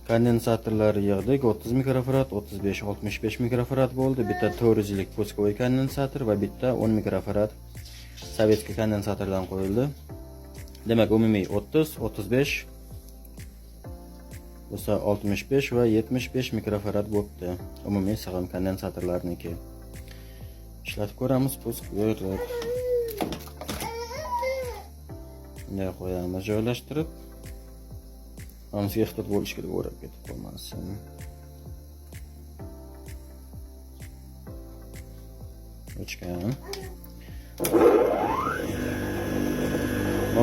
Kondensatorlar yig'dik. 30 mikrofarad, 35, 65 mikrofarad bo'ldi. Bitta 400 lik pustkovoy kondensator va bitta 10 mikrofarad sovetskiy kondensatordan qo'yildi. Demak, umumiy 30, 35 bo'lsa 65 va 75 mikrofarad bo'libdi. Umumiy sig'im kondensatorlarniki. Ishlatib ko'ramiz, pusk yo'rib. Bunday qo'yamiz joylashtirib. Hamsiga ehtiyot bo'lish kerak, o'rab ketib qolmasin. O'chgan.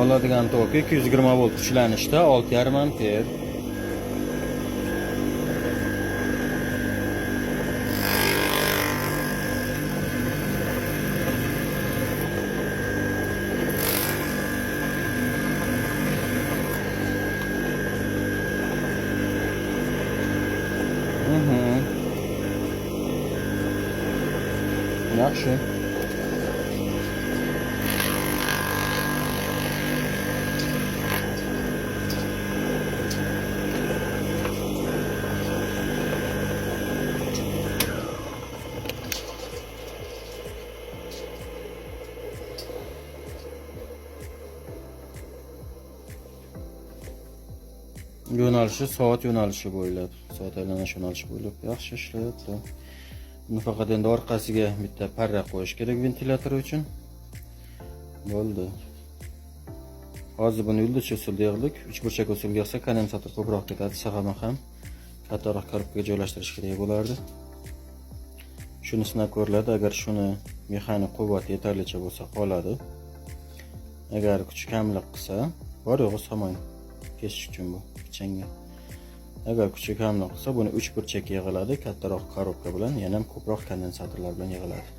Oladigan toki 220 volt kuchlanishda 6,5 amper. Yaxshi. Yo'nalishi soat yo'nalishi bo'ylab, soat aylanish yo'nalishi bo'ylab yaxshi ishlayapti. Buni faqat endi orqasiga bitta parra qo'yish kerak ventilyator uchun. Bo'ldi. Hozir buni yulduzcha usulda yig'dik. 3 burchak usulga yig'sa kondensator ko'proq ketadi, sig'imi ham kattaroq korobkaga joylashtirish kerak bo'lardi. Shuni sinab ko'riladi. Agar shuni mexanik quvvati yetarlicha bo'lsa qoladi. Agar kuchi kamlik qilsa, bor yo'g'i samay kesish uchun bu pichanga. Agar kuchi kamlik qilsa, buni 3 burchakka yig'iladi, kattaroq korobka bilan, yana ham ko'proq kondensatorlar bilan yig'iladi.